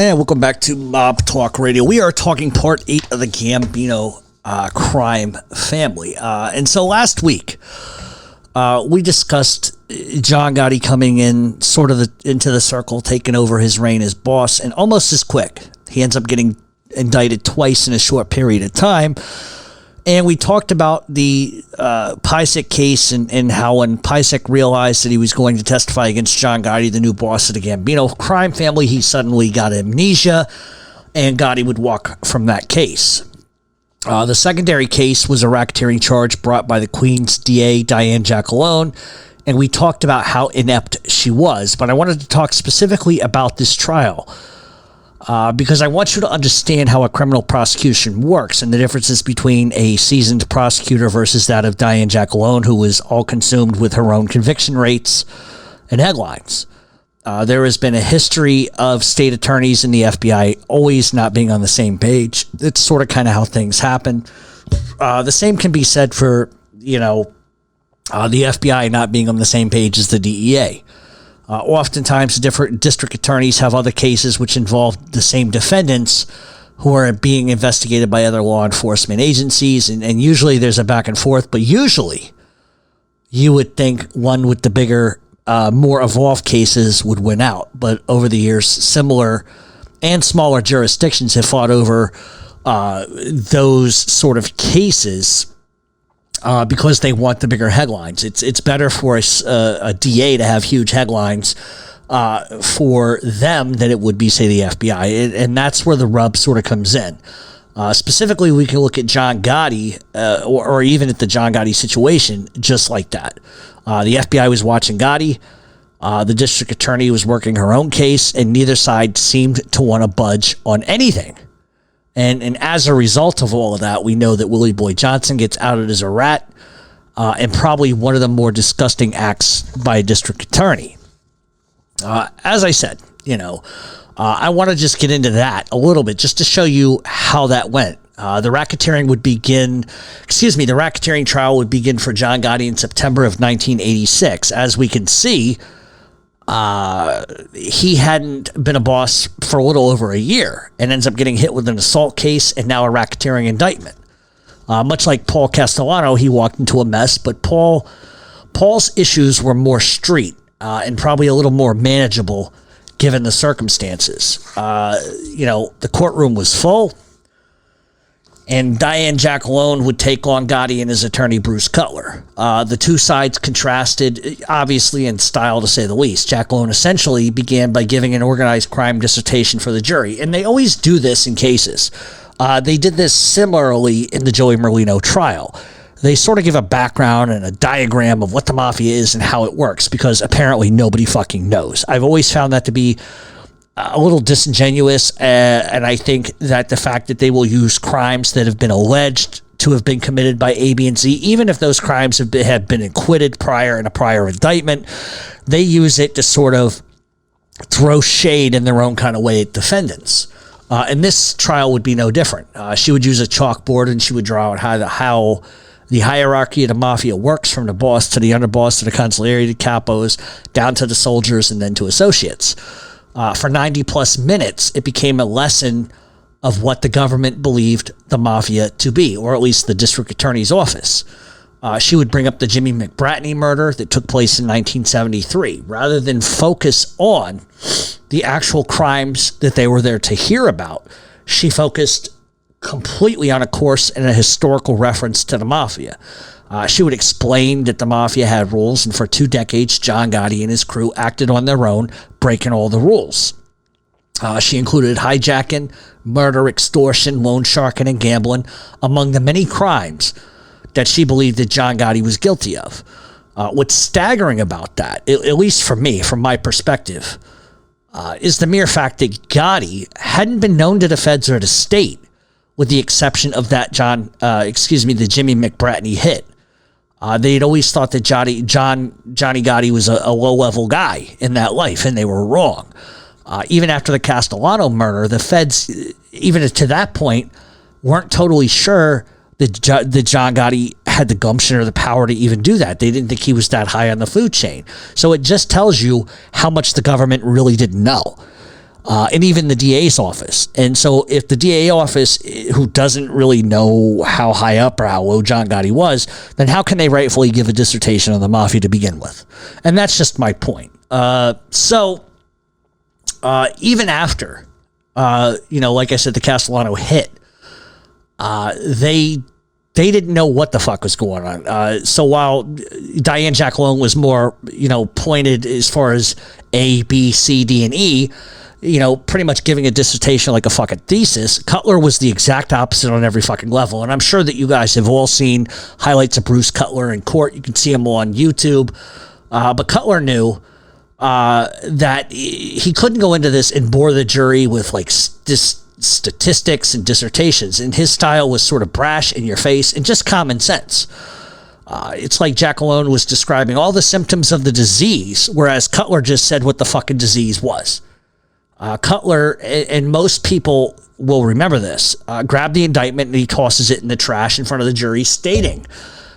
And welcome back to Mob Talk Radio. We are talking part 8 of the Gambino Crime family. And so last week, we discussed John Gotti coming in sort of into the circle, taking over his reign as boss, and almost as quick. He ends up getting indicted twice in a short period of time. And we talked about the Pisek case and how when Pisek realized that he was going to testify against John Gotti, the new boss of the Gambino crime family, he suddenly got amnesia, and Gotti would walk from that case. The secondary case was a racketeering charge brought by the Queen's DA, Diane Giacalone, and we talked about how inept she was. But I wanted to talk specifically about this trial. Because I want you to understand how a criminal prosecution works and the differences between a seasoned prosecutor versus that of Diane Giacalone, who was all consumed with her own conviction rates and headlines. There has been a history of state attorneys and the FBI always not being on the same page. It's sort of kind of how things happen. The same can be said for, the FBI not being on the same page as the DEA. Oftentimes, different district attorneys have other cases which involve the same defendants who are being investigated by other law enforcement agencies, and usually there's a back and forth, but usually you would think one with the bigger, more evolved cases would win out. But over the years, similar and smaller jurisdictions have fought over those sort of cases because they want the bigger headlines. It's better for a DA to have huge headlines for them than it would be, say, the FBI. And that's where the rub sort of comes in. Specifically, we can look at John Gotti or even at the John Gotti situation just like that. The FBI was watching Gotti. The district attorney was working her own case, and neither side seemed to want to budge on anything. And as a result of all of that, we know that Willie-Boy Johnson gets outed as a rat, and probably one of the more disgusting acts by a district attorney. As I said, I want to just get into that a little bit just to show you how that went. The racketeering trial would begin for John Gotti in September of 1986. As we can see, he hadn't been a boss for a little over a year and ends up getting hit with an assault case and now a racketeering indictment. Much like Paul Castellano, he walked into a mess, but Paul's issues were more street and probably a little more manageable given the circumstances. The courtroom was full, and Diane Giacalone would take on Gotti and his attorney, Bruce Cutler. The two sides contrasted, obviously, in style, to say the least. Giacalone essentially began by giving an organized crime dissertation for the jury, and they always do this in cases. They did this similarly in the Joey Merlino trial. They sort of give a background and a diagram of what the Mafia is and how it works, because apparently nobody fucking knows. I've always found that to be a little disingenuous, and I think that the fact that they will use crimes that have been alleged to have been committed by A, B, and Z, even if those crimes have been acquitted prior in a prior indictment, they use it to sort of throw shade in their own kind of way at defendants. And this trial would be no different. She would use a chalkboard and she would draw out how the hierarchy of the Mafia works, from the boss to the underboss to the consigliere to capos, down to the soldiers and then to associates. For 90 plus minutes, it became a lesson of what the government believed the Mafia to be, or at least the district attorney's office. She would bring up the Jimmy McBratney murder that took place in 1973, rather than focus on the actual crimes that they were there to hear about. She focused completely on a course and a historical reference to the Mafia. She would explain that the Mafia had rules, and for 2 decades, John Gotti and his crew acted on their own, breaking all the rules. She included hijacking, murder, extortion, loan sharking, and gambling among the many crimes that she believed that John Gotti was guilty of. What's staggering about that, at least for me, from my perspective, is the mere fact that Gotti hadn't been known to the feds or the state, with the exception of that the Jimmy McBratney hit. They'd always thought that Johnny Gotti was a low-level guy in that life, and they were wrong. Even after the Castellano murder, the feds, even to that point, weren't totally sure that John Gotti had the gumption or the power to even do that. They didn't think he was that high on the food chain. So it just tells you how much the government really didn't know. and even the DA's office. And so if the DA office, who doesn't really know how high up or how low John Gotti was, then how can they rightfully give a dissertation on the Mafia to begin with? And that's just my point. So even after, like I said, the Castellano hit, they didn't know what the fuck was going on. So while Diane Giacalone was more, pointed as far as A, B, C, D, and E, pretty much giving a dissertation like a fucking thesis, Cutler was the exact opposite on every fucking level. And I'm sure that you guys have all seen highlights of Bruce Cutler in court. You can see him on YouTube. But Cutler knew that he couldn't go into this and bore the jury with like statistics and dissertations. And his style was sort of brash, in your face, and just common sense. It's like Giacalone was describing all the symptoms of the disease, whereas Cutler just said what the fucking disease was. Cutler, and most people will remember this, grabbed the indictment and he tosses it in the trash in front of the jury, stating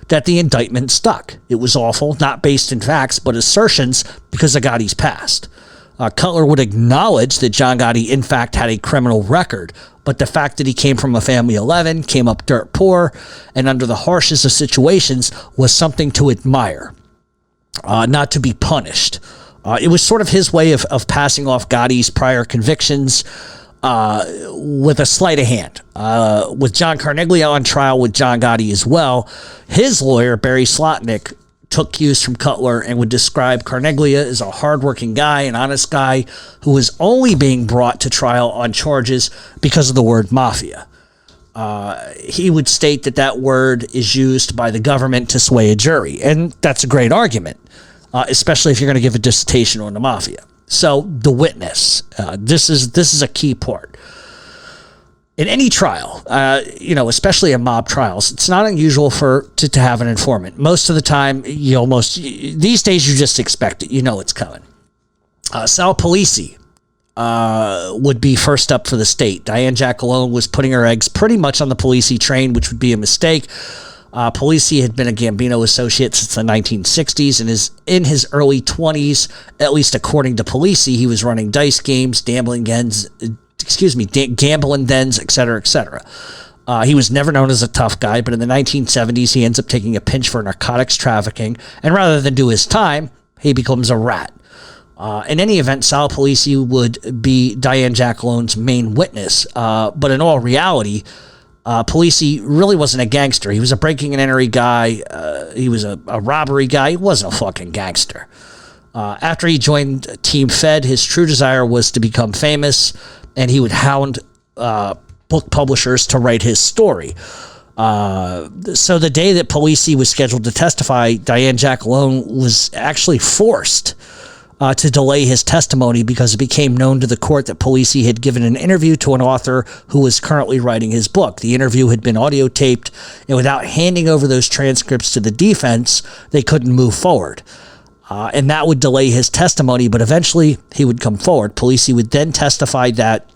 that the indictment stuck. It was awful, not based in facts, but assertions because of Gotti's past. Cutler would acknowledge that John Gotti, in fact, had a criminal record, but the fact that he came from a family of 11, came up dirt poor, and under the harshest of situations was something to admire, not to be punished. It was sort of his way of passing off Gotti's prior convictions with a sleight of hand. With John Carneglia on trial with John Gotti as well, his lawyer, Barry Slotnick, took cues from Cutler and would describe Carneglia as a hardworking guy, an honest guy who was only being brought to trial on charges because of the word mafia. He would state that word is used by the government to sway a jury, and that's a great argument. Especially if you're going to give a dissertation on the mafia. So the witness, this is a key part. In any trial, especially in mob trials, it's not unusual to have an informant. Most of the time, these days you just expect it. It's coming. Sal Polisi would be first up for the state. Diane Giacalone was putting her eggs pretty much on the Polisi train, which would be a mistake. Polisi had been a Gambino associate since the 1960s and is in his early 20s, at least according to Polisi. He was running dice games, gambling dens, etc., etc. He was never known as a tough guy, but in the 1970s, he ends up taking a pinch for narcotics trafficking, and rather than do his time, he becomes a rat. In any event, Sal Polisi would be Diane Giacalone's main witness, but in all reality, Polisi really wasn't a gangster. He was a breaking and entering guy. He was a robbery guy. He wasn't a fucking gangster. After he joined Team Fed, his true desire was to become famous, and he would hound book publishers to write his story. So the day that Polisi was scheduled to testify, Diane Giacalone was actually forced to delay his testimony because it became known to the court that Polisi had given an interview to an author who was currently writing his book. The interview had been audio taped, and without handing over those transcripts to the defense, they couldn't move forward. And that would delay his testimony, but eventually he would come forward. Polisi would then testify that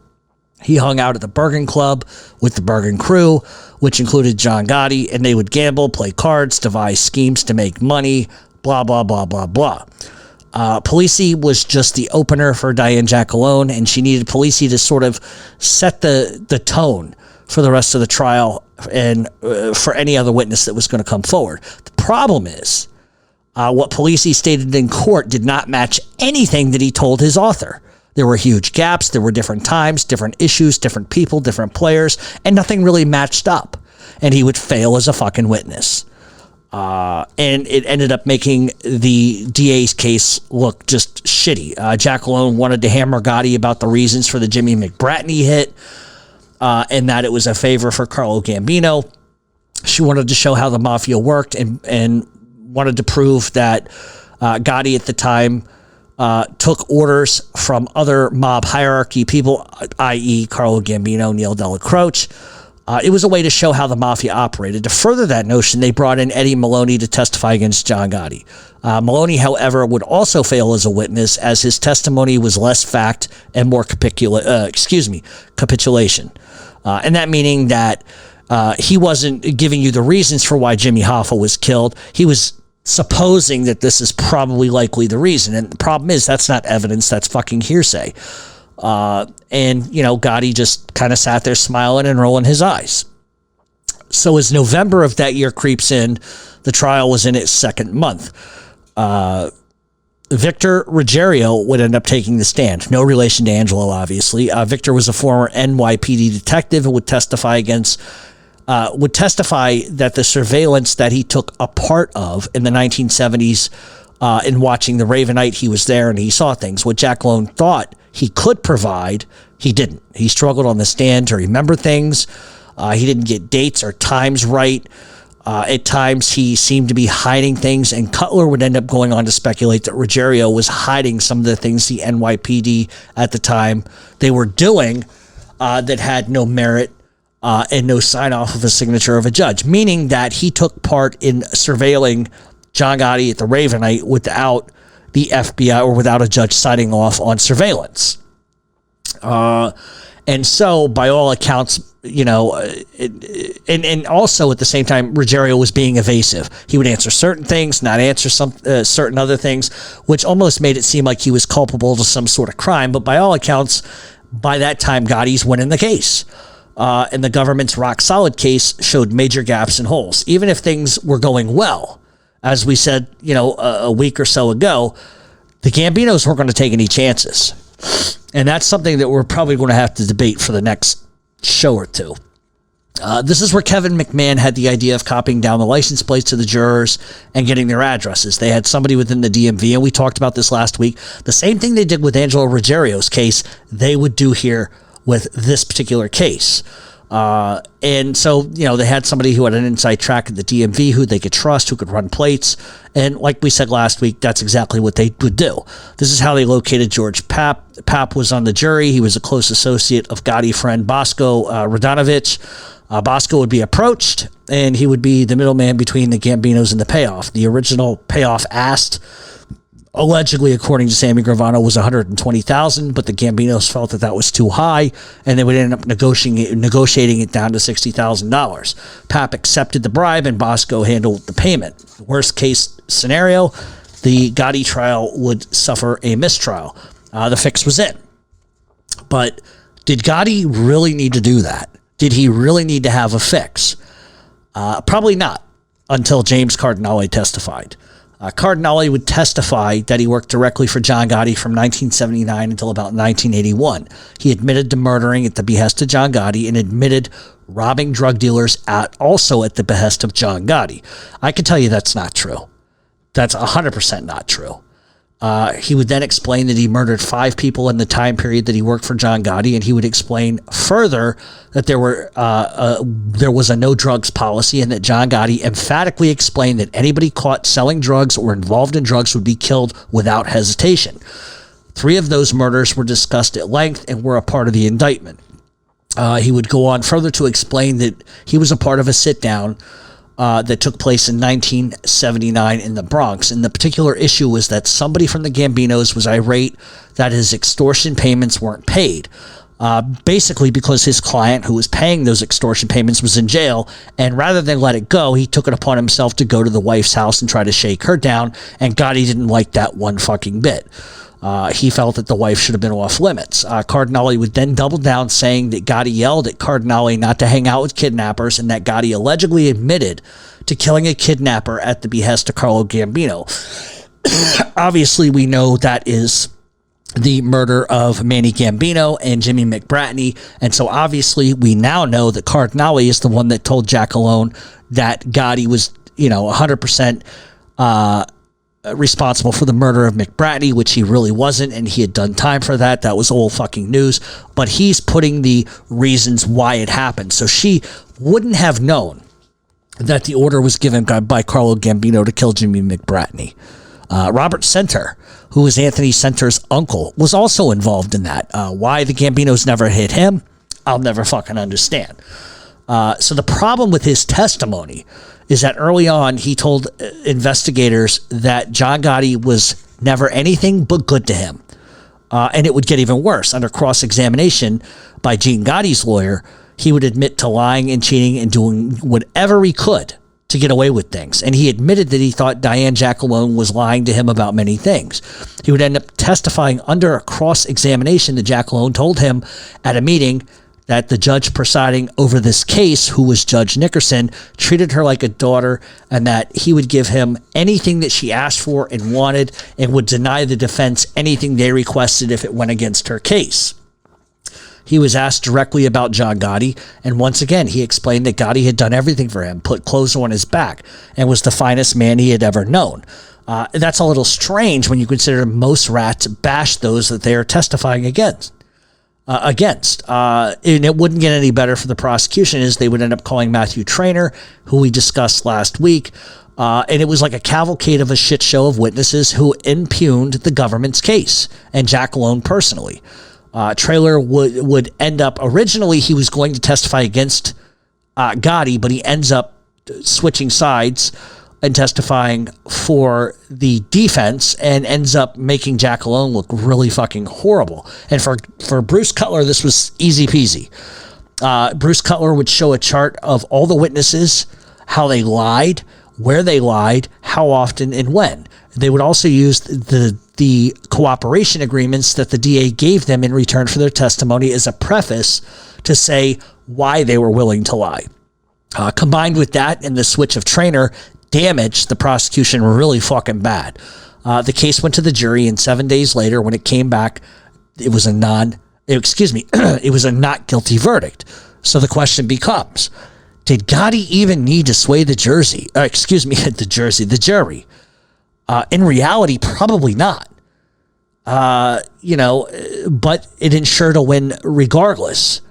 he hung out at the Bergen Club with the Bergen crew, which included John Gotti, and they would gamble, play cards, devise schemes to make money, blah, blah, blah, blah, blah. Polisi was just the opener for Diane Giacalone, and she needed Polisi to sort of set the tone for the rest of the trial and for any other witness that was going to come forward. The problem is, what Polisi stated in court did not match anything that he told his author. There were huge gaps, there were different times, different issues, different people, different players, and nothing really matched up. And he would fail as a fucking witness. And it ended up making the DA's case look just shitty. Giacalone wanted to hammer Gotti about the reasons for the Jimmy McBratney hit, and that it was a favor for Carlo Gambino. She wanted to show how the mafia worked and wanted to prove that Gotti at the time took orders from other mob hierarchy people, i.e. Carlo Gambino, Neil Della Croce. It was a way to show how the mafia operated. To further that notion, they brought in Eddie Maloney to testify against John Gotti. Maloney, however, would also fail as a witness, as his testimony was less fact and more capitulation. And that meaning that he wasn't giving you the reasons for why Jimmy Hoffa was killed. He was supposing that this is probably likely the reason. And the problem is that's not evidence, that's fucking hearsay. And, Gotti just kind of sat there smiling and rolling his eyes. So as November of that year creeps in, the trial was in its second month. Victor Ruggiero would end up taking the stand. No relation to Angelo, obviously. Victor was a former NYPD detective and would testify that the surveillance that he took a part of in the 1970s in watching the Ravenite, he was there and he saw things. What Giacalone thought he could provide, he didn't. He struggled on the stand to remember things. He didn't get dates or times right. At times, he seemed to be hiding things, and Cutler would end up going on to speculate that Ruggiero was hiding some of the things the NYPD at the time they were doing that had no merit and no sign-off of a signature of a judge, meaning that he took part in surveilling John Gotti at the Ravenite without the FBI or without a judge signing off on surveillance. And so, by all accounts, and also at the same time, Ruggiero was being evasive. He would answer certain things, not answer some certain other things, which almost made it seem like he was culpable to some sort of crime. But by all accounts, by that time, Gotti's winning the case. And the government's rock-solid case showed major gaps and holes. Even if things were going well, as we said, a week or so ago, the Gambinos weren't going to take any chances. And that's something that we're probably going to have to debate for the next show or two. This is where Kevin McMahon had the idea of copying down the license plates to the jurors and getting their addresses. They had somebody within the DMV, and we talked about this last week. The same thing they did with Angelo Ruggiero's case, they would do here with this particular case. And so, they had somebody who had an inside track at the DMV who they could trust, who could run plates. And like we said last week, that's exactly what they would do. This is how they located George Papp. Papp was on the jury. He was a close associate of Gotti friend Bosco Radonovich. Bosco would be approached, and he would be the middleman between the Gambinos and the payoff. The original payoff asked, allegedly, according to Sammy Gravano, was $120,000, but the Gambinos felt that was too high, and they would end up negotiating it down to $60,000. Papp accepted the bribe, and Bosco handled the payment. Worst case scenario, the Gotti trial would suffer a mistrial. The fix was in. But did Gotti really need to do that? Did he really need to have a fix? Probably not, until James Cardinale testified. Cardinale would testify that he worked directly for John Gotti from 1979 until about 1981. He admitted to murdering at the behest of John Gotti and admitted robbing drug dealers also at the behest of John Gotti. I can tell you that's not true. That's 100% not true. He would then explain that he murdered 5 people in the time period that he worked for John Gotti, and he would explain further that there was a no drugs policy, and that John Gotti emphatically explained that anybody caught selling drugs or involved in drugs would be killed without hesitation. 3 of those murders were discussed at length and were a part of the indictment. He would go on further to explain that he was a part of a sit-down that took place in 1979 in the Bronx. And the particular issue was that somebody from the Gambinos was irate that his extortion payments weren't paid. Basically because his client, who was paying those extortion payments, was in jail. And rather than let it go, he took it upon himself to go to the wife's house and try to shake her down. And Gotti didn't like that one fucking bit. He felt that the wife should have been off limits. Cardinale would then double down, saying that Gotti yelled at Cardinale not to hang out with kidnappers, and that Gotti allegedly admitted to killing a kidnapper at the behest of Carlo Gambino. Obviously, we know that is the murder of Manny Gambino and Jimmy McBratney, and so obviously we now know that Cardinale is the one that told Giacalone that Gotti was, 100% responsible for the murder of McBratney, which he really wasn't, and he had done time for that. That was old fucking news. But he's putting the reasons why it happened. So she wouldn't have known that the order was given by Carlo Gambino to kill Jimmy McBratney. Robert Center, who was Anthony Center's uncle, was also involved in that. Why the Gambinos never hit him, I'll never fucking understand. So the problem with his testimony is that early on he told investigators that John Gotti was never anything but good to him. And it would get even worse. Under cross-examination by Gene Gotti's lawyer, he would admit to lying and cheating and doing whatever he could to get away with things. And he admitted that he thought Diane Giacalone was lying to him about many things. He would end up testifying under a cross-examination that Giacalone told him at a meeting that the judge presiding over this case, who was Judge Nickerson, treated her like a daughter, and that he would give him anything that she asked for and wanted, and would deny the defense anything they requested if it went against her case. He was asked directly about John Gotti, and once again, he explained that Gotti had done everything for him, put clothes on his back, and was the finest man he had ever known. That's a little strange when you consider most rats bash those that they are testifying against. And it wouldn't get any better for the prosecution, as they would end up calling Matthew Trainer, who we discussed last week, and it was like a cavalcade of a shit show of witnesses who impugned the government's case, and Giacalone personally. Traylor would end up, originally he was going to testify against Gotti, but he ends up switching sides and testifying for the defense, and ends up making Giacalone look really fucking horrible. And for Bruce Cutler, this was easy peasy. Bruce Cutler would show a chart of all the witnesses, how they lied, where they lied, how often, and when. They would also use the cooperation agreements that the DA gave them in return for their testimony as a preface to say why they were willing to lie. Combined with that and the switch of Trainer damaged the prosecution really fucking bad. The case went to the jury, and 7 days later, when it came back, it was a not guilty verdict. So the question becomes, did Gotti even need to sway the jury? In reality, probably not. But it ensured a win regardless.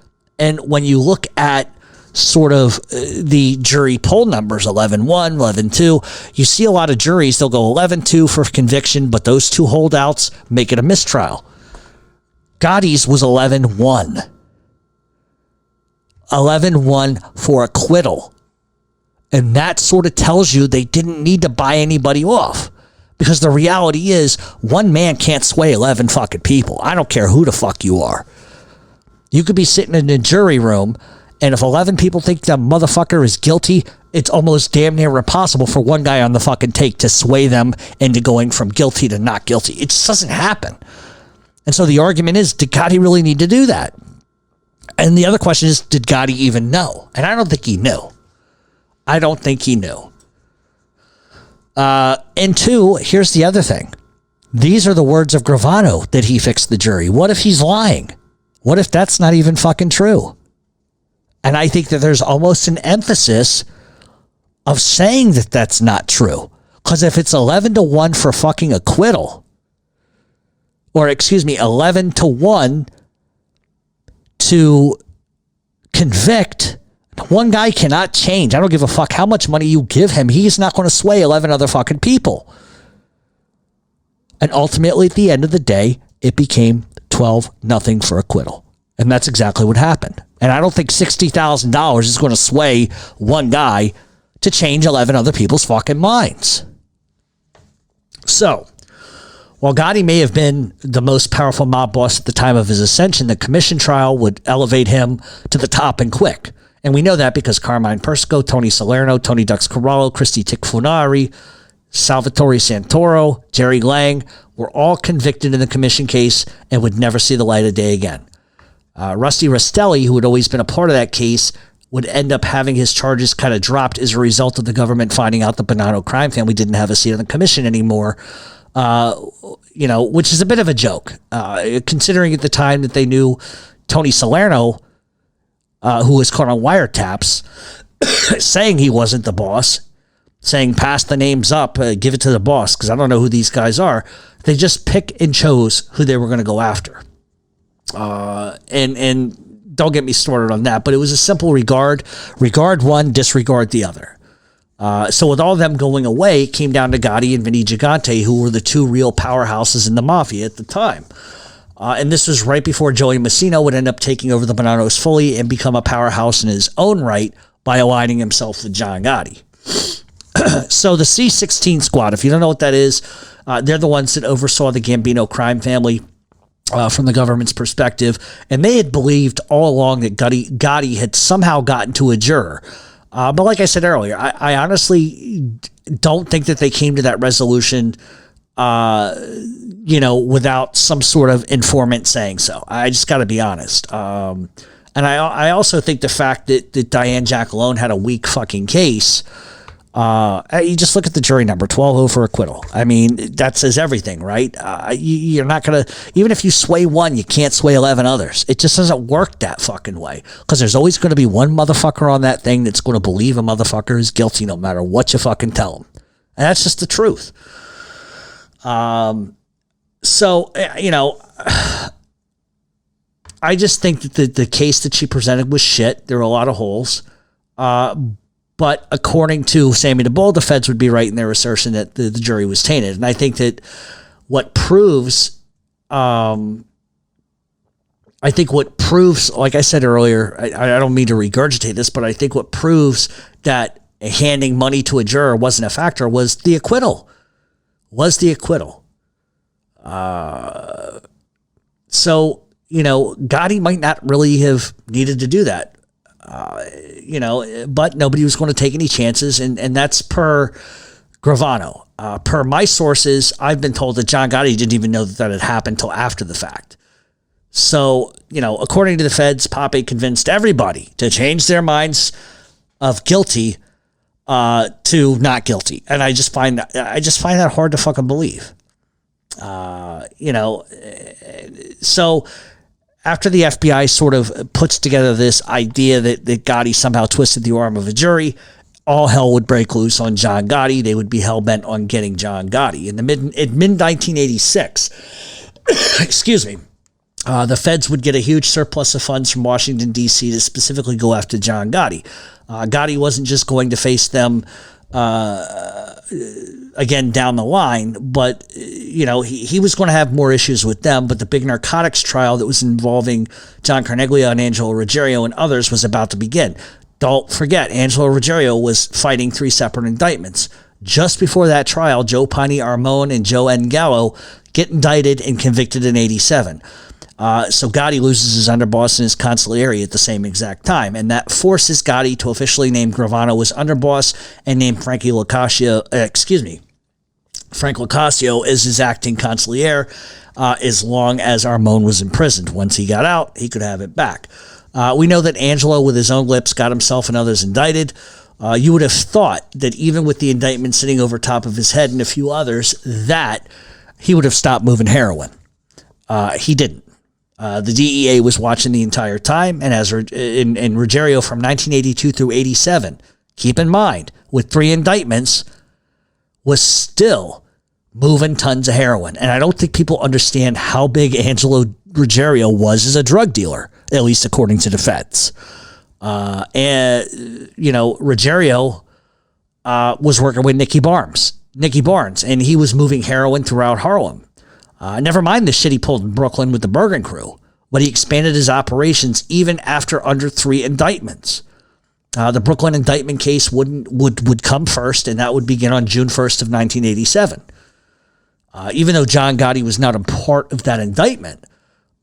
And when you look at sort of the jury poll numbers, 11-1, 11-2, you see a lot of juries, they'll go 11-2 for conviction, but those two holdouts make it a mistrial. Gotti's was 11-1. 11-1 for acquittal. And that sort of tells you they didn't need to buy anybody off. Because the reality is, one man can't sway 11 fucking people. I don't care who the fuck you are. You could be sitting in a jury room, and if 11 people think that motherfucker is guilty, it's almost damn near impossible for one guy on the fucking take to sway them into going from guilty to not guilty. It just doesn't happen. And so the argument is, did Gotti really need to do that? And the other question is, did Gotti even know? And I don't think he knew. And two, here's the other thing. These are the words of Gravano that he fixed the jury. What if he's lying? What if that's not even fucking true? And I think that there's almost an emphasis of saying that that's not true. Because if it's 11-1 for fucking acquittal, 11-1 to convict, one guy cannot change. I don't give a fuck how much money you give him. He's not going to sway 11 other fucking people. And ultimately, at the end of the day, it became 12-0 for acquittal. And that's exactly what happened. And I don't think $60,000 is going to sway one guy to change 11 other people's fucking minds. So, while Gotti may have been the most powerful mob boss at the time of his ascension, the commission trial would elevate him to the top and quick. And we know that because Carmine Persico, Tony Salerno, Tony Dux Corralo, Christy Ticfunari, Salvatore Santoro, Jerry Lang were all convicted in the commission case and would never see the light of day again. Rusty Rastelli, who had always been a part of that case, would end up having his charges kind of dropped as a result of the government finding out the Gambino Crime family didn't have a seat on the commission anymore, which is a bit of a joke, considering at the time that they knew Tony Salerno, who was caught on wiretaps, saying he wasn't the boss, saying pass the names up, give it to the boss, because I don't know who these guys are. They just pick and chose who they were going to go after. And don't get me started on that, but it was a simple regard one, disregard the other. So with all of them going away, it came down to Gotti and Vinny Gigante, who were the two real powerhouses in the Mafia at the time. And this was right before Joey Massino would end up taking over the Bonanos fully and become a powerhouse in his own right by aligning himself with John Gotti. So the C-16 squad, if you don't know what that is, they're the ones that oversaw the Gambino crime family from the government's perspective. And they had believed all along that Gotti had somehow gotten to a juror. But like I said earlier, I honestly don't think that they came to that resolution, without some sort of informant saying so. I just got to be honest. And I also think the fact that Diane Giacalone had a weak fucking case, you just look at the jury number, 12-0 for acquittal. I mean, that says everything, right? You're not going to, even if you sway one, you can't sway 11 others. It just doesn't work that fucking way, because there's always going to be one motherfucker on that thing that's going to believe a motherfucker is guilty no matter what you fucking tell them. And that's just the truth. So, I just think that the case that she presented was shit. There were a lot of holes. But according to Sammy DeBold, the feds would be right in their assertion that the jury was tainted. And I think that what proves, like I said earlier, I don't mean to regurgitate this, but I think what proves that handing money to a juror wasn't a factor was the acquittal. So, Gotti might not really have needed to do that. But nobody was going to take any chances, and that's per Gravano. Per my sources, I've been told that John Gotti didn't even know that had happened until after the fact. So, according to the feds, Pape convinced everybody to change their minds of guilty to not guilty, and I just find that hard to fucking believe. So after the FBI sort of puts together this idea that Gotti somehow twisted the arm of a jury, all hell would break loose on John Gotti. They would be hell-bent on getting John Gotti. In mid-1986, excuse me, the feds would get a huge surplus of funds from Washington, D.C. to specifically go after John Gotti. Gotti wasn't just going to face them again down the line, but he was going to have more issues with them. But the big narcotics trial that was involving John Carneglia and Angelo Ruggiero and others was about to begin. Don't forget, Angelo Ruggiero was fighting 3 separate indictments. Just before that trial, Joe Pani Armone and Joe N. Gallo get indicted and convicted in 1987. So Gotti loses his underboss and his consigliere at the same exact time, and that forces Gotti to officially name Gravano as underboss and name Frank Locascio as his acting consigliere, as long as Armone was imprisoned. Once he got out, he could have it back. We know that Angelo, with his own lips, got himself and others indicted. You would have thought that even with the indictment sitting over top of his head and a few others, that he would have stopped moving heroin. He didn't. The DEA was watching the entire time, and in Ruggiero from 1982 through 87, keep in mind, with 3 indictments, was still moving tons of heroin. And I don't think people understand how big Angelo Ruggiero was as a drug dealer, at least according to the feds. Ruggiero was working with Nicky Barnes, and he was moving heroin throughout Harlem. Never mind the shit he pulled in Brooklyn with the Bergen crew, but he expanded his operations even after under 3 indictments. The Brooklyn indictment case would come first, and that would begin on June 1st of 1987. Even though John Gotti was not a part of that indictment,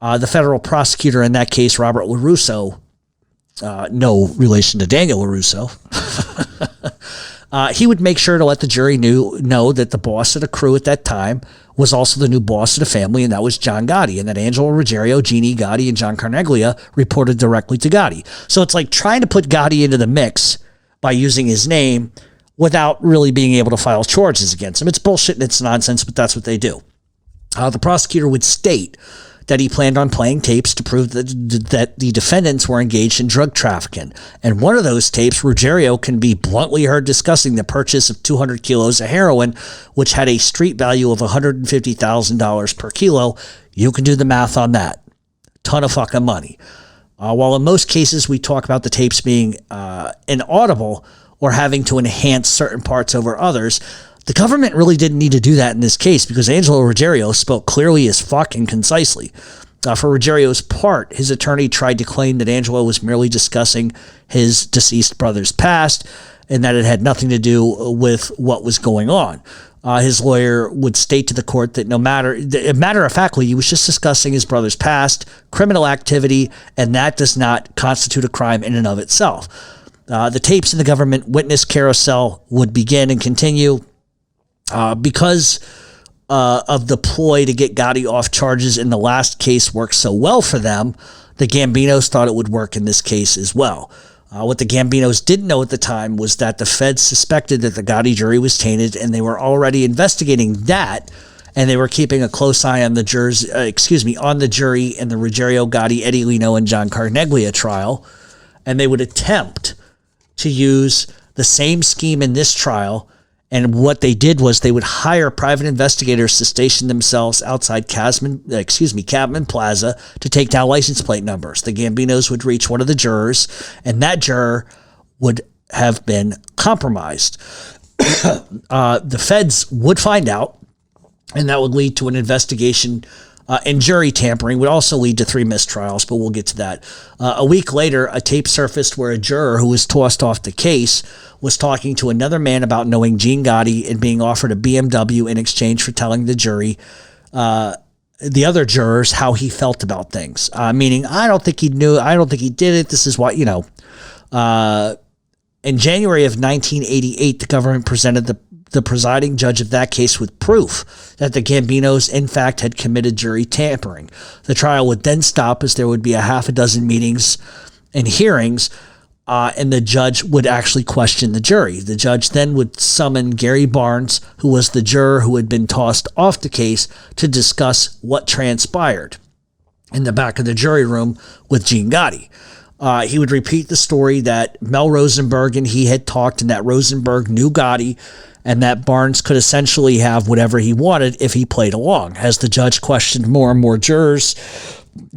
the federal prosecutor in that case, Robert LaRusso, no relation to Daniel LaRusso, he would make sure to let the jury know that the boss of the crew at that time was also the new boss of the family, and that was John Gotti, and that Angelo Ruggiero, Jeannie Gotti, and John Carneglia reported directly to Gotti. So it's like trying to put Gotti into the mix by using his name without really being able to file charges against him. It's bullshit and it's nonsense, but that's what they do. The prosecutor would state that he planned on playing tapes to prove that the defendants were engaged in drug trafficking. And one of those tapes, Ruggiero can be bluntly heard discussing the purchase of 200 kilos of heroin, which had a street value of $150,000 per kilo. You can do the math on that. Ton of fucking money. While in most cases we talk about the tapes being inaudible or having to enhance certain parts over others, the government really didn't need to do that in this case because Angelo Ruggiero spoke clearly as fuck and concisely. For Ruggiero's part, his attorney tried to claim that Angelo was merely discussing his deceased brother's past and that it had nothing to do with what was going on. His lawyer would state to the court that matter of factly, he was just discussing his brother's past, criminal activity, and that does not constitute a crime in and of itself. The tapes in the government witness carousel would begin and continue because of the ploy to get Gotti off charges in the last case worked so well for them. The Gambinos thought it would work in this case as well. What the Gambinos didn't know at the time was that the feds suspected that the Gotti jury was tainted, and they were already investigating that, and they were keeping a close eye on the on the jury in the Ruggiero Gotti, Eddie Lino, and John Carneglia trial, and they would attempt to use the same scheme in this trial. And what they did was they would hire private investigators to station themselves outside Cadman Plaza to take down license plate numbers. The Gambinos would reach one of the jurors, and that juror would have been compromised. The feds would find out, and that would lead to an investigation, and jury tampering would also lead to 3 mistrials, but we'll get to that. A week later, a tape surfaced where a juror who was tossed off the case was talking to another man about knowing Gene Gotti and being offered a BMW in exchange for telling the jury, the other jurors, how he felt about things. Meaning, I don't think he knew, I don't think he did it. This is what, in January of 1988, the government presented the presiding judge of that case with proof that the Gambinos, in fact, had committed jury tampering. The trial would then stop as there would be a half a dozen meetings and hearings, and the judge would actually question the jury. The judge then would summon Gary Barnes, who was the juror who had been tossed off the case, to discuss what transpired in the back of the jury room with Gene Gotti. He would repeat the story that Mel Rosenberg and he had talked, and that Rosenberg knew Gotti, and that Barnes could essentially have whatever he wanted if he played along. As the judge questioned more and more jurors,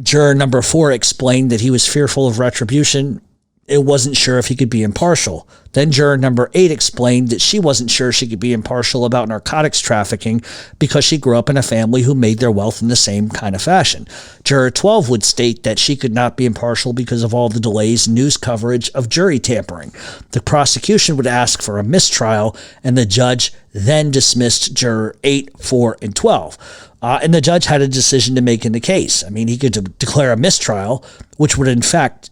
juror number 4 explained that he was fearful of retribution. It wasn't sure if he could be impartial. Then juror number 8 explained that she wasn't sure she could be impartial about narcotics trafficking because she grew up in a family who made their wealth in the same kind of fashion. Juror 12 would state that she could not be impartial because of all the delays in news coverage of jury tampering. The prosecution would ask for a mistrial, and the judge then dismissed juror 8, 4, and 12. And the judge had a decision to make in the case. I mean, he could declare a mistrial, which would in effect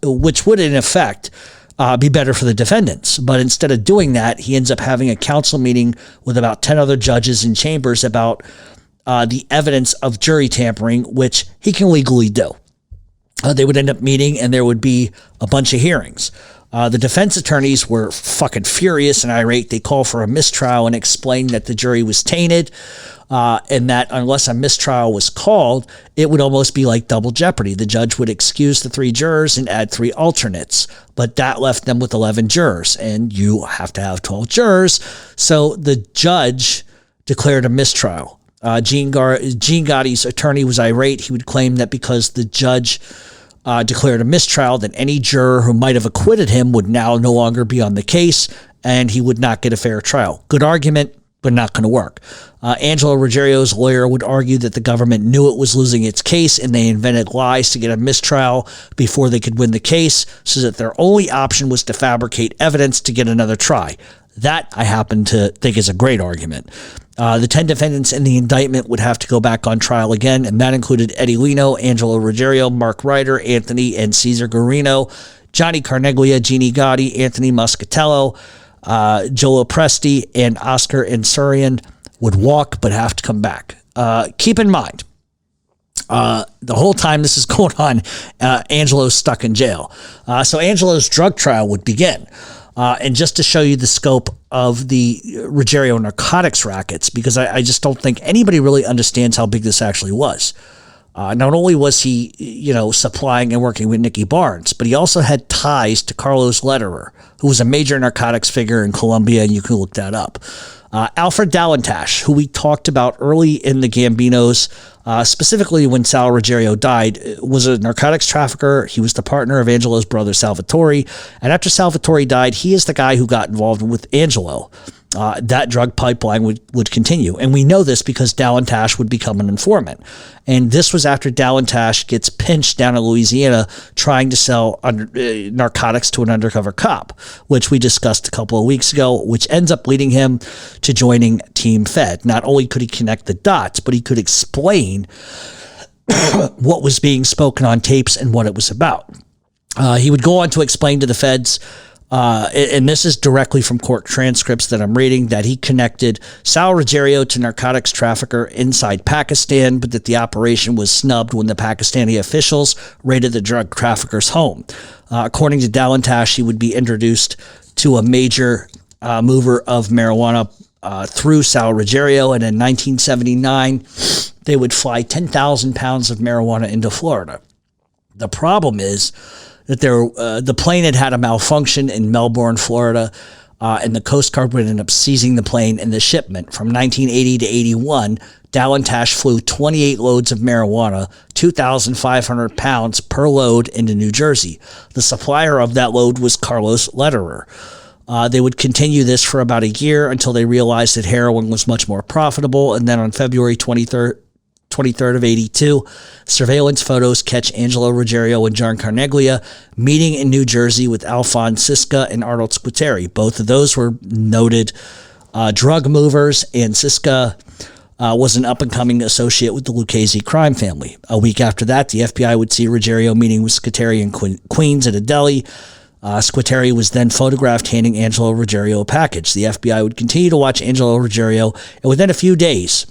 be better for the defendants. But instead of doing that, he ends up having a council meeting with about 10 other judges in chambers about the evidence of jury tampering, which he can legally do. They would end up meeting, and there would be a bunch of hearings. The defense attorneys were fucking furious and irate. They called for a mistrial and explained that the jury was tainted, and that unless a mistrial was called, it would almost be like double jeopardy. The judge would excuse the 3 jurors and add 3 alternates, but that left them with 11 jurors, and you have to have 12 jurors. So the judge declared a mistrial. Gene Gotti's attorney was irate. He would claim that because the judge declared a mistrial, that any juror who might have acquitted him would now no longer be on the case, and he would not get a fair trial. Good argument, but not going to work. Angelo Ruggiero's lawyer would argue that the government knew it was losing its case, and they invented lies to get a mistrial before they could win the case, so that their only option was to fabricate evidence to get another try. That, I happen to think, is a great argument. The 10 defendants in the indictment would have to go back on trial again, and that included Eddie Lino, Angelo Ruggiero, Mark Ryder, Anthony and Cesar Guarino, Johnny Carneglia, Jeannie Gotti, Anthony Muscatello, Joe Presti, and Oscar Insurian would walk but have to come back. Keep in mind, the whole time this is going on, Angelo's stuck in jail. So Angelo's drug trial would begin. And just to show you the scope of the Ruggiero narcotics rackets, because I just don't think anybody really understands how big this actually was. Not only was he, supplying and working with Nicky Barnes, but he also had ties to Carlos Lederer, who was a major narcotics figure in Colombia, and you can look that up. Alfred Dallentash, who we talked about early in the Gambinos, specifically when Sal Ruggiero died, was a narcotics trafficker. He was the partner of Angelo's brother Salvatore, and after Salvatore died, he is the guy who got involved with Angelo. That drug pipeline would continue. And we know this because Dallentash would become an informant. And this was after Dallentash gets pinched down in Louisiana trying to sell narcotics to an undercover cop, which we discussed a couple of weeks ago, which ends up leading him to joining Team Fed. Not only could he connect the dots, but he could explain what was being spoken on tapes and what it was about. He would go on to explain to the feds and this is directly from court transcripts that I'm reading, that he connected Sal Ruggiero to narcotics trafficker inside Pakistan, but that the operation was snubbed when the Pakistani officials raided the drug trafficker's home. According to Dalantash, he would be introduced to a major mover of marijuana through Sal Ruggiero, and in 1979, they would fly 10,000 pounds of marijuana into Florida. The problem is that the plane had a malfunction in Melbourne, Florida, and the Coast Guard would end up seizing the plane and the shipment. From 1980 to 81, Dalantash flew 28 loads of marijuana, 2,500 pounds per load, into New Jersey. The supplier of that load was Carlos Lederer. They would continue this for about a year until they realized that heroin was much more profitable, and then on February 23rd of 82, surveillance photos catch Angelo Ruggiero and John Carneglia meeting in New Jersey with Alphonse Siska and Arnold Squitieri. Both of those were noted drug movers, and Siska was an up-and-coming associate with the Lucchese crime family. A week after that, the FBI would see Ruggiero meeting with Squitieri in Queens at a deli. Squitieri was then photographed handing Angelo Ruggiero a package. The FBI would continue to watch Angelo Ruggiero, and within a few days,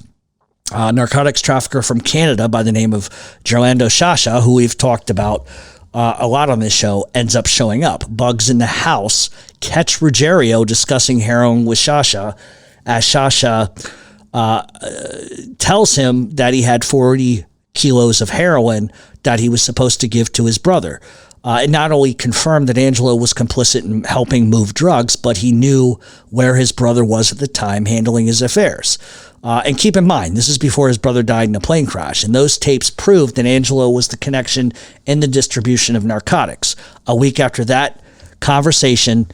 narcotics trafficker from Canada by the name of Gerlando Shasha, who we've talked about a lot on this show, ends up showing up. Bugs in the house catch Ruggiero discussing heroin with Shasha, as Shasha tells him that he had 40 kilos of heroin that he was supposed to give to his brother. It not only confirmed that Angelo was complicit in helping move drugs, but he knew where his brother was at the time handling his affairs. And keep in mind, this is before his brother died in a plane crash, and those tapes proved that Angelo was the connection in the distribution of narcotics. A week after that conversation,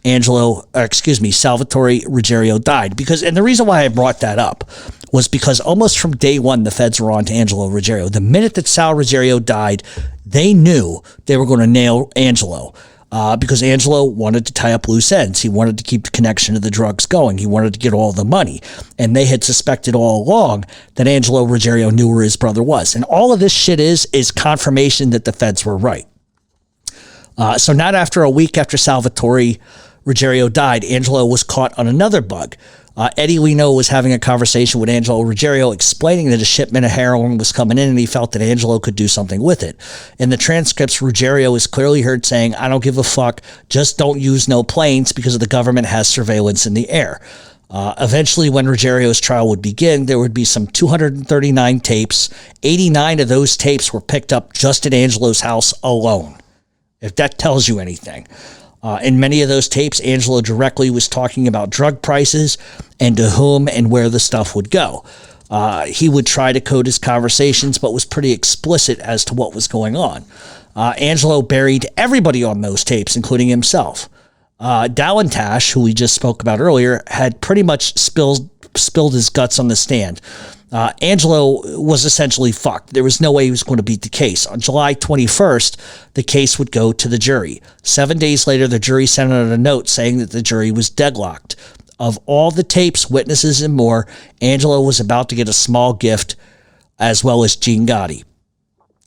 Salvatore Ruggiero died. And the reason why I brought that up was because almost from day one, the feds were on to Angelo Ruggiero. The minute that Sal Ruggiero died, they knew they were going to nail Angelo. Because Angelo wanted to tie up loose ends. He wanted to keep the connection to the drugs going. He wanted to get all the money. And they had suspected all along that Angelo Ruggiero knew where his brother was. And all of this shit is confirmation that the feds were right. So not after a week after Salvatore Ruggiero died, Angelo was caught on another bug. Eddie Leno was having a conversation with Angelo Ruggiero explaining that a shipment of heroin was coming in and he felt that Angelo could do something with it. In the transcripts, Ruggiero is clearly heard saying, "I don't give a fuck, just don't use no planes because the government has surveillance in the air." Eventually, when Ruggiero's trial would begin, there would be some 239 tapes. 89 of those tapes were picked up just at Angelo's house alone, if that tells you anything. In many of those tapes, Angelo directly was talking about drug prices and to whom and where the stuff would go. He would try to code his conversations, but was pretty explicit as to what was going on. Angelo buried everybody on those tapes, including himself. Dalantash, who we just spoke about earlier, had pretty much spilled his guts on the stand. Angelo was essentially fucked. There was no way he was going to beat the case. On July 21st, the case would go to the jury. 7 days later, the jury sent out a note saying that the jury was deadlocked. Of all the tapes, witnesses, and more, Angelo was about to get a small gift, as well as John Gotti.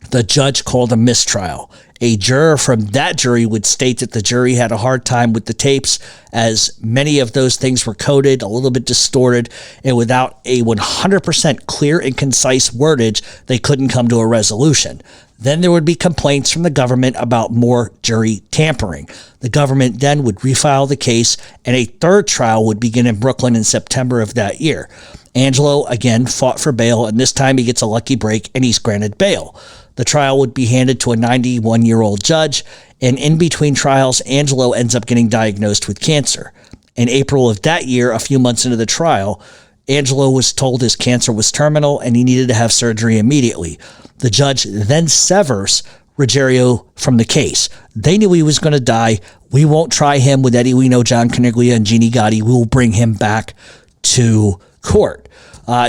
The judge called a mistrial. A juror from that jury would state that the jury had a hard time with the tapes, as many of those things were coded, a little bit distorted, and without a 100% clear and concise wordage, they couldn't come to a resolution. Then there would be complaints from the government about more jury tampering. The government then would refile the case, and a third trial would begin in Brooklyn in September of that year. Angelo again fought for bail, and this time he gets a lucky break and he's granted bail. The trial would be handed to a 91-year-old judge, and in between trials, Angelo ends up getting diagnosed with cancer. In April of that year, a few months into the trial, Angelo was told his cancer was terminal and he needed to have surgery immediately. The judge then severs Ruggiero from the case. They knew he was going to die. We won't try him with Eddie Leno, John Carneglia, and Jeannie Gotti. We will bring him back to court.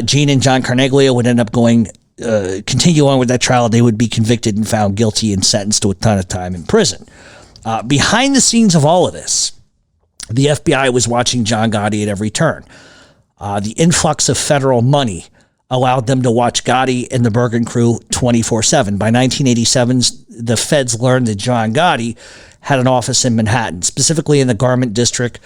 Gene and John Carneglia would end up continue on with that trial. They would be convicted and found guilty and sentenced to a ton of time in prison. Behind the scenes of all of this, the FBI was watching John Gotti at every turn. The influx of federal money allowed them to watch Gotti and the Bergen crew 24/7. By 1987, the feds learned that John Gotti had an office in Manhattan, specifically in the garment district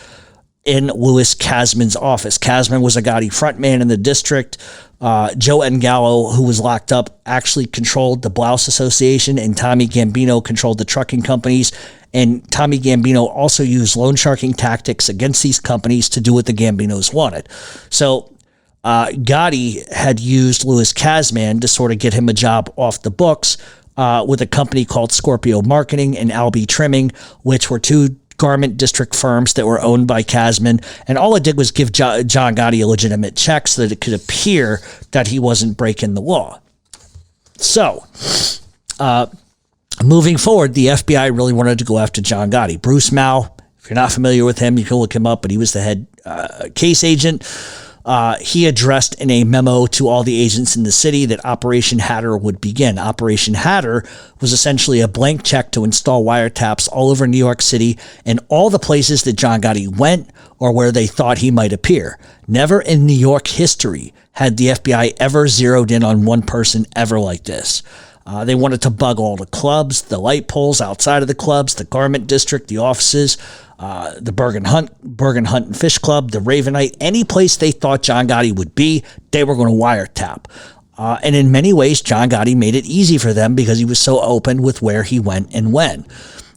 in Louis Kasman's office. Kasman was a Gotti frontman in the district. Joe Gallo, who was locked up, actually controlled the Blouse Association, and Tommy Gambino controlled the trucking companies. And Tommy Gambino also used loan sharking tactics against these companies to do what the Gambinos wanted. So Gotti had used Louis Kasman to sort of get him a job off the books with a company called Scorpio Marketing and Albee Trimming, which were two garment district firms that were owned by Kasman. And all it did was give John Gotti a legitimate check so that it could appear that he wasn't breaking the law. So, moving forward, the FBI really wanted to go after John Gotti. Bruce Mao, if you're not familiar with him, you can look him up, but he was the head case agent. He addressed in a memo to all the agents in the city that Operation Hatter would begin. Operation Hatter was essentially a blank check to install wiretaps all over New York City and all the places that John Gotti went or where they thought he might appear. Never in New York history had the FBI ever zeroed in on one person ever like this. They wanted to bug all the clubs, the light poles outside of the clubs, the garment district, the offices, the Bergen Hunt and Fish Club, the Ravenite, any place they thought John Gotti would be, they were going to wiretap. And in many ways, John Gotti made it easy for them because he was so open with where he went and when.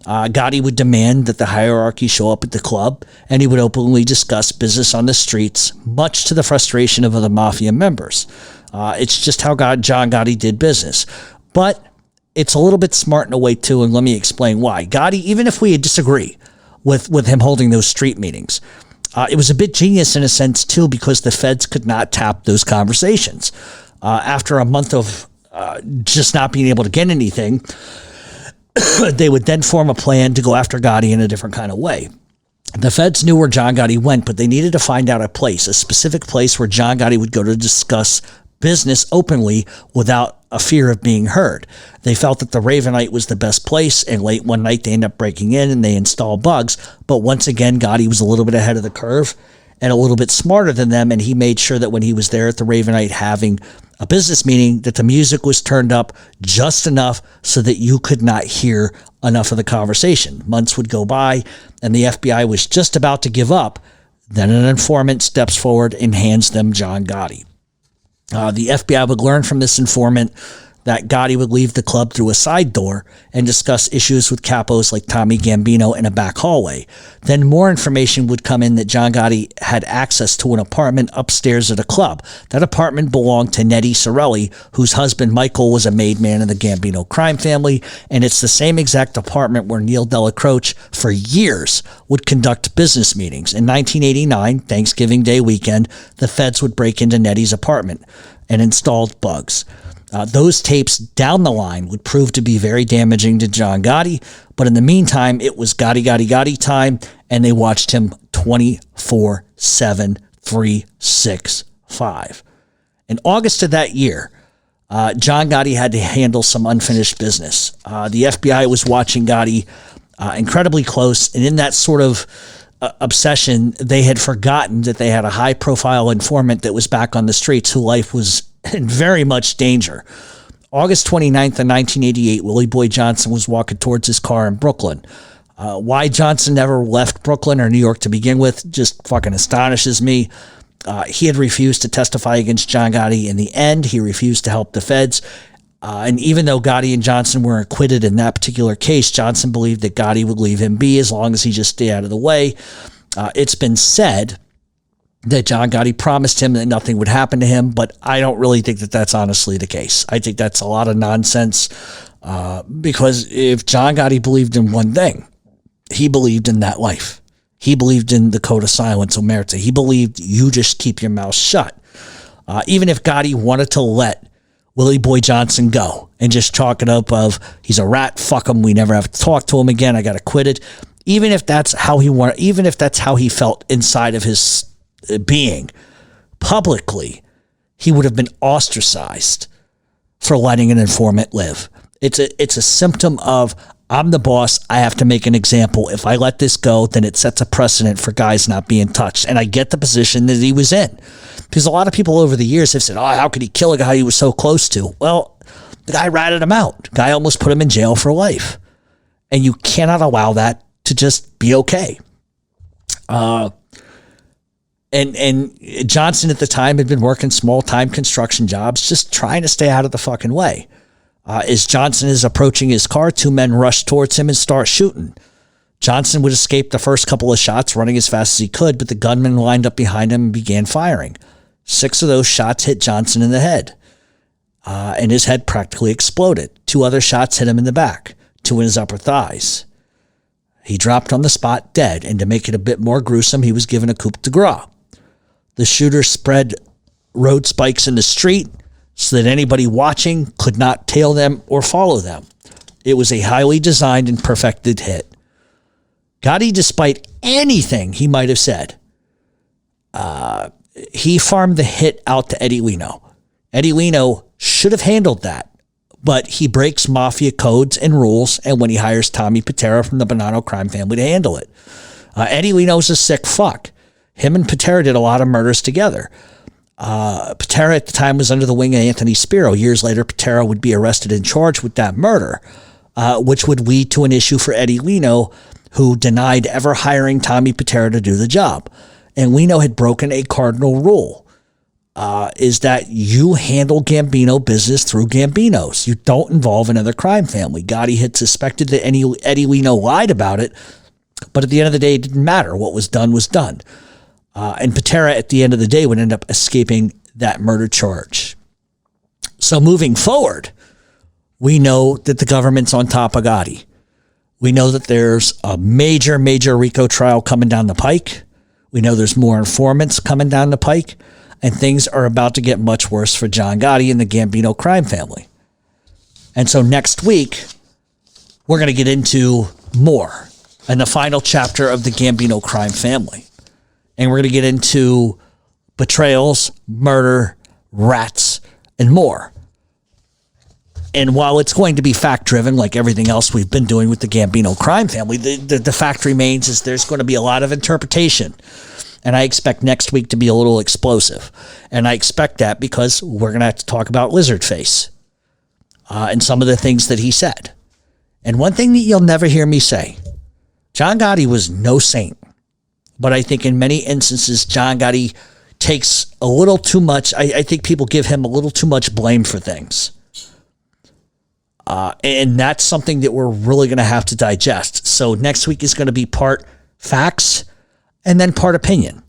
Gotti would demand that the hierarchy show up at the club, and he would openly discuss business on the streets, much to the frustration of the Mafia members. It's just how John Gotti did business. But it's a little bit smart in a way, too, and let me explain why. Gotti, even if we disagree with him holding those street meetings, it was a bit genius in a sense, too, because the feds could not tap those conversations. After a month of just not being able to get anything, they would then form a plan to go after Gotti in a different kind of way. The feds knew where John Gotti went, but they needed to find out a specific place where John Gotti would go to discuss business openly without a fear of being heard. They felt that the Ravenite was the best place, and late one night they ended up breaking in and they installed bugs. But once again, Gotti was a little bit ahead of the curve and a little bit smarter than them, and he made sure that when he was there at the Ravenite having a business meeting, that the music was turned up just enough so that you could not hear enough of the conversation. Months would go by, and the FBI was just about to give up. Then an informant steps forward and hands them John Gotti. The FBI would learn from this informant that Gotti would leave the club through a side door and discuss issues with capos like Tommy Gambino in a back hallway. Then more information would come in that John Gotti had access to an apartment upstairs at a club. That apartment belonged to Nettie Sorelli, whose husband Michael was a made man in the Gambino crime family, and it's the same exact apartment where Neil Delacroce for years would conduct business meetings. In 1989, Thanksgiving Day weekend, the feds would break into Nettie's apartment and installed bugs. Those tapes down the line would prove to be very damaging to John Gotti, but in the meantime, it was Gotti time, and they watched him 24/7, 365. In August of that year, John Gotti had to handle some unfinished business. The FBI was watching Gotti incredibly close, and in that sort of obsession, they had forgotten that they had a high-profile informant that was back on the streets whose life was in very much danger. August 29th of 1988, Willie-Boy Johnson was walking towards his car in Brooklyn. Why Johnson never left Brooklyn or New York to begin with just fucking astonishes me. He had refused to testify against John Gotti. In the end, he refused to help the feds. And even though Gotti and Johnson were acquitted in that particular case, Johnson believed that Gotti would leave him be as long as he just stayed out of the way. It's been said that John Gotti promised him that nothing would happen to him, but I don't really think that that's honestly the case. I think that's a lot of nonsense because if John Gotti believed in one thing, he believed in that life. He believed in the code of silence, omerta. He believed you just keep your mouth shut. Even if Gotti wanted to let Willie-Boy Johnson go and just chalk it up of he's a rat, fuck him, we never have to talk to him again, I got acquitted. Even if that's how he felt inside of his being, publicly, he would have been ostracized for letting an informant live. It's a symptom of I'm the boss. I have to make an example. If I let this go, then it sets a precedent for guys not being touched. And I get the position that he was in, because a lot of people over the years have said, "Oh, how could he kill a guy he was so close to?" Well, the guy ratted him out. The guy almost put him in jail for life. And you cannot allow that to just be okay. And Johnson at the time had been working small-time construction jobs, just trying to stay out of the fucking way. As Johnson is approaching his car, two men rush towards him and start shooting. Johnson would escape the first couple of shots, running as fast as he could, but the gunman lined up behind him and began firing. 6 of those shots hit Johnson in the head, and his head practically exploded. 2 other shots hit him in the back, 2 in his upper thighs. He dropped on the spot dead, and to make it a bit more gruesome, he was given a coup de grace. The shooter spread road spikes in the street so that anybody watching could not tail them or follow them. It was a highly designed and perfected hit. Gotti, despite anything he might have said, he farmed the hit out to Eddie Leno. Eddie Leno should have handled that, but he breaks Mafia codes and rules, and when he hires Tommy Patera from the Gambino Crime family to handle it. Eddie Leno's a sick fuck. Him and Patera did a lot of murders together. Patera at the time was under the wing of Anthony Spiro. Years later, Patera would be arrested and charged with that murder, which would lead to an issue for Eddie Leno, who denied ever hiring Tommy Patera to do the job. And Leno had broken a cardinal rule, is that you handle Gambino business through Gambinos. You don't involve another crime family. Gotti had suspected that Eddie Leno lied about it, but at the end of the day, it didn't matter. What was done was done. And Patera, at the end of the day, would end up escaping that murder charge. So moving forward, we know that the government's on top of Gotti. We know that there's a major RICO trial coming down the pike. We know there's more informants coming down the pike. And things are about to get much worse for John Gotti and the Gambino crime family. And so next week, we're going to get into more and the final chapter of the Gambino crime family. And we're going to get into betrayals, murder, rats, and more. And while it's going to be fact-driven, like everything else we've been doing with the Gambino crime family, the fact remains is there's going to be a lot of interpretation. And I expect next week to be a little explosive. And I expect that because we're going to have to talk about Lizardface and some of the things that he said. And one thing that you'll never hear me say, John Gotti was no saint. But I think in many instances, John Gotti takes a little too much. I think people give him a little too much blame for things. And that's something that we're really going to have to digest. So next week is going to be part facts and then part opinion.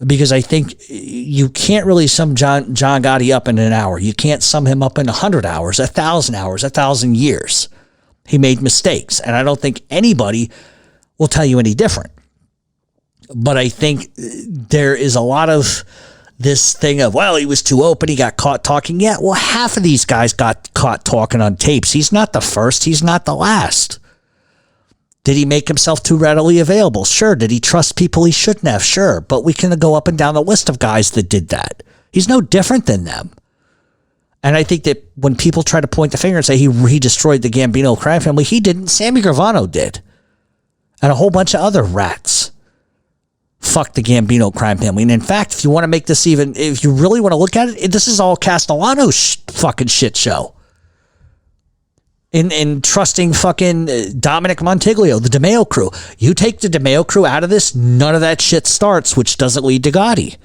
Because I think you can't really sum John Gotti up in an hour. You can't sum him up in 100 hours, 1,000 hours, 1,000 years. He made mistakes. And I don't think anybody will tell you any different. But I think there is a lot of this thing of, well, he was too open. He got caught talking. Yeah, well, half of these guys got caught talking on tapes. He's not the first. He's not the last. Did he make himself too readily available? Sure. Did he trust people he shouldn't have? Sure. But we can go up and down the list of guys that did that. He's no different than them. And I think that when people try to point the finger and say he destroyed the Gambino crime family, he didn't. Sammy Gravano did. And a whole bunch of other rats. Fuck the Gambino crime family. And in fact, if you want to make this even, if you really want to look at it, this is all Castellano's fucking shit show. In trusting fucking Dominic Montiglio, the DeMeo crew. You take the DeMeo crew out of this, none of that shit starts, which doesn't lead to Gotti.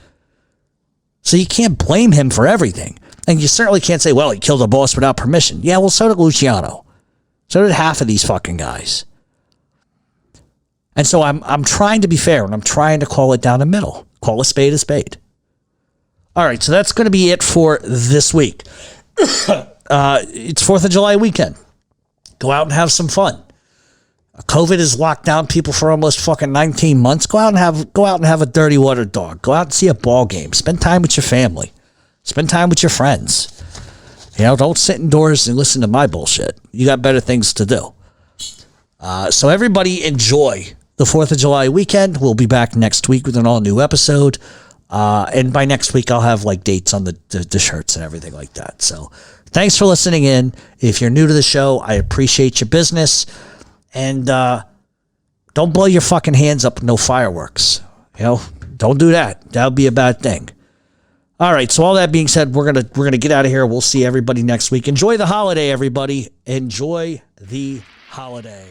So you can't blame him for everything. And you certainly can't say, well, he killed a boss without permission. Yeah, well, so did Luciano. So did half of these fucking guys. And so I'm trying to be fair, and I'm trying to call it down the middle. Call a spade a spade. All right, so that's going to be it for this week. It's 4th of July weekend. Go out and have some fun. COVID has locked down people for almost fucking 19 months. Go out and have a dirty water dog. Go out and see a ball game. Spend time with your family. Spend time with your friends. You know, don't sit indoors and listen to my bullshit. You got better things to do. So everybody enjoy the 4th of July weekend. We'll be back next week with an all-new episode. And by next week, I'll have like dates on the shirts and everything like that. So thanks for listening in. If you're new to the show, I appreciate your business. And don't blow your fucking hands up with no fireworks. You know, don't do that. That would be a bad thing. All right. So all that being said, we're gonna get out of here. We'll see everybody next week. Enjoy the holiday, everybody. Enjoy the holiday.